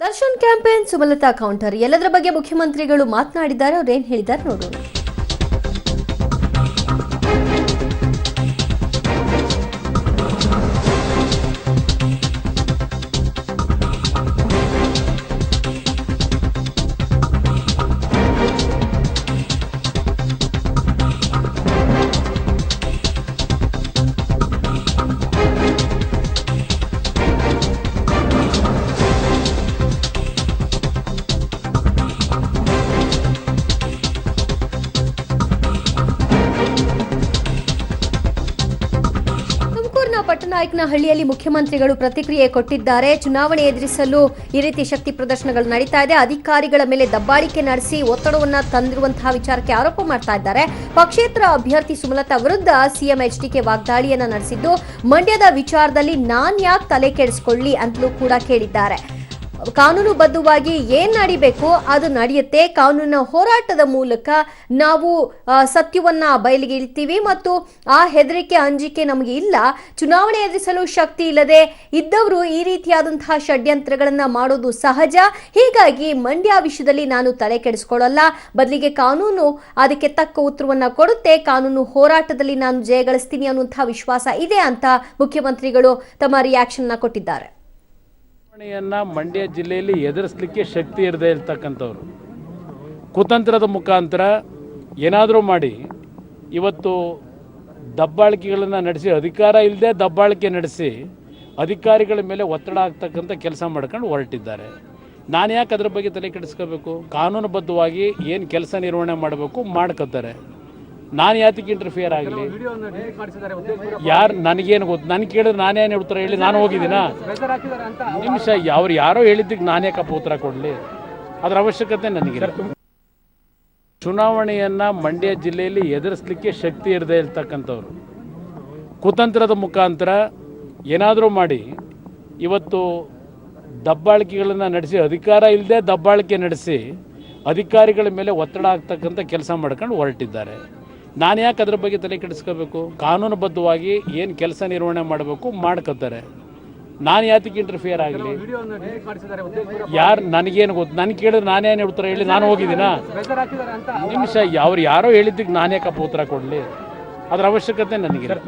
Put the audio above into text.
Darshan campaign Sumalatha counter ಎಲ್ಲದರ ಬಗ್ಗೆ ಮುಖ್ಯಮಂತ್ರಿಗಳು ಮಾತನಾಡಿದ್ದಾರೆ. ಅವರು ಏನು ಹೇಳಿದ್ದಾರೆ ನೋಡೋಣ. ಪಟ್ಟನಾಯಕನಹಳ್ಳಿಯಲ್ಲಿ ಮುಖ್ಯಮಂತ್ರಿಗಳು ಪ್ರತಿಕ್ರಿಯೆ ಕೊಟ್ಟಿದ್ದಾರೆ. ಚುನಾವಣೆ ಎದುರಿಸಲು ಈ ರೀತಿ ಶಕ್ತಿ ಪ್ರದರ್ಶನಗಳು ನಡೀತಾ ಇದೆ. ಅಧಿಕಾರಿಗಳ ಮೇಲೆ ದಬ್ಬಾಳಿಕೆ ನಡೆಸಿ ಒತ್ತಡವನ್ನ ತಂದಿರುವಂತಹ ವಿಚಾರಕ್ಕೆ ಆರೋಪ ಮಾಡ್ತಾ ಇದ್ದಾರೆ. ಪಕ್ಷೇತರ ಅಭ್ಯರ್ಥಿ ಸುಮಲತಾ ವಿರುದ್ಧ ಸಿಎಂ ಎಚ್ಡಿಕೆ ವಾಗ್ದಾಳಿಯನ್ನ ನಡೆಸಿದ್ದು, ಮಂಡ್ಯದ ವಿಚಾರದಲ್ಲಿ ನಾನ್ ಯಾಕೆ ತಲೆ ಕೆಡಿಸಿಕೊಳ್ಳಿ ಅಂತಲೂ ಕೂಡ ಕೇಳಿದ್ದಾರೆ. ಕಾನೂನುಬದ್ಧವಾಗಿ ಏನ್ ನಡಿಬೇಕು ಅದು ನಡೆಯುತ್ತೆ. ಕಾನೂನಿನ ಹೋರಾಟದ ಮೂಲಕ ನಾವು ಸತ್ಯವನ್ನ ಬಯಲಿಗೆ ಇಳ್ತೀವಿ ಮತ್ತು ಆ ಹೆದರಿಕೆ ಅಂಜಿಕೆ ನಮಗೆ ಇಲ್ಲ. ಚುನಾವಣೆ ಎದುರಿಸಲು ಶಕ್ತಿ ಇಲ್ಲದೆ ಇದ್ದವರು ಈ ರೀತಿಯಾದಂತಹ ಷಡ್ಯಂತ್ರಗಳನ್ನ ಮಾಡೋದು ಸಹಜ. ಹೀಗಾಗಿ ಮಂಡ್ಯ ವಿಷಯದಲ್ಲಿ ನಾನು ತಲೆ ಕೆಡಿಸಿಕೊಳ್ಳಲ್ಲ, ಬದಲಿಗೆ ಕಾನೂನು ಅದಕ್ಕೆ ತಕ್ಕ ಉತ್ತರವನ್ನ ಕೊಡುತ್ತೆ. ಕಾನೂನು ಹೋರಾಟದಲ್ಲಿ ನಾನು ಜಯಗಳಿಸ್ತೀನಿ ಅನ್ನುವಂತಹ ವಿಶ್ವಾಸ ಇದೆ ಅಂತ ಮುಖ್ಯಮಂತ್ರಿಗಳು ತಮ್ಮ ರಿಯಾಕ್ಷನ್ ಕೊಟ್ಟಿದ್ದಾರೆ. ಮಂಡ್ಯ ಜಿಲ್ಲೆಯಲ್ಲಿ ಎದುರಿಸಲಿಕ್ಕೆ ಶಕ್ತಿ ಇರದೇ ಇರ್ತಕ್ಕಂಥವ್ರು ಕುತಂತ್ರದ ಮುಖಾಂತರ ಏನಾದರೂ ಮಾಡಿ ಇವತ್ತು ದಬ್ಬಾಳಿಕೆಗಳನ್ನು ನಡೆಸಿ, ಅಧಿಕಾರ ಇಲ್ಲದೆ ದಬ್ಬಾಳಿಕೆ ನಡೆಸಿ ಅಧಿಕಾರಿಗಳ ಮೇಲೆ ಒತ್ತಡ ಆಗ್ತಕ್ಕಂಥ ಕೆಲಸ ಮಾಡ್ಕೊಂಡು ಹೊರಟಿದ್ದಾರೆ. ನಾನು ಯಾಕೆ ಅದ್ರ ಬಗ್ಗೆ ತಲೆ ಕೆಡಿಸ್ಕೋಬೇಕು? ಕಾನೂನುಬದ್ಧವಾಗಿ ಏನು ಕೆಲಸ ನಿರ್ವಹಣೆ ಮಾಡಬೇಕು ಮಾಡ್ಕೋತಾರೆ. ನಾನು ಯಾತಕ್ಕೆ ಇಂಟರ್ಫಿಯರ್ ಆಗಲಿ? ಯಾರು ನನಗೇನು ಗೊತ್ತು? ನನಗೆ ಕೇಳಿದ್ರೆ ನಾನೇನು ಉತ್ತರ ಹೇಳಿ? ನಾನು ಹೋಗಿದ್ದೀನಾ? ನಿಮಿಷ, ಅವ್ರು ಯಾರೋ ಹೇಳಿದ್ದಕ್ಕೆ ನಾನೇ ಕಪ್ಪ ಉತ್ತರ ಕೊಡಲಿ? ಅದರ ಅವಶ್ಯಕತೆ ನನಗಿಲ್ಲ. ಚುನಾವಣೆಯನ್ನು ಮಂಡ್ಯ ಜಿಲ್ಲೆಯಲ್ಲಿ ಎದುರಿಸಲಿಕ್ಕೆ ಶಕ್ತಿ ಇರದೇ ಇರ್ತಕ್ಕಂಥವ್ರು ಕುತಂತ್ರದ ಮುಖಾಂತರ ಏನಾದರೂ ಮಾಡಿ ಇವತ್ತು ದಬ್ಬಾಳಿಕೆಗಳನ್ನು ನಡೆಸಿ, ಅಧಿಕಾರ ಇಲ್ಲದೆ ದಬ್ಬಾಳಿಕೆ ನಡೆಸಿ ಅಧಿಕಾರಿಗಳ ಮೇಲೆ ಒತ್ತಡ ಆಗ್ತಕ್ಕಂಥ ಕೆಲಸ ಮಾಡ್ಕೊಂಡು ಹೊರಟಿದ್ದಾರೆ. ನಾನು ಯಾಕೆ ಅದ್ರ ಬಗ್ಗೆ ತಲೆ ಕೆಡಿಸ್ಕೋಬೇಕು? ಕಾನೂನುಬದ್ಧವಾಗಿ ಏನು ಕೆಲಸ ನಿರ್ವಹಣೆ ಮಾಡಬೇಕು ಮಾಡ್ಕೋತಾರೆ. ನಾನು ಯಾತಕ್ಕೆ ಇಂಟರ್ಫಿಯರ್ ಆಗಲಿ? ಯಾರು ನನಗೇನು ಗೊತ್ತು? ನನಗೆ ಕೇಳಿದ್ರೆ ನಾನೇನು ಉತ್ತರ ಹೇಳಿ? ನಾನು ಹೋಗಿದ್ದೀನಾ? ನಿಮಿಷ, ಅವ್ರು ಯಾರೋ ಹೇಳಿದ್ದಕ್ಕೆ ನಾನೇ ಕಪ್ಪ ಉತ್ತರ ಕೊಡಲಿ? ಅದರ ಅವಶ್ಯಕತೆ ನನಗಿಲ್ಲ.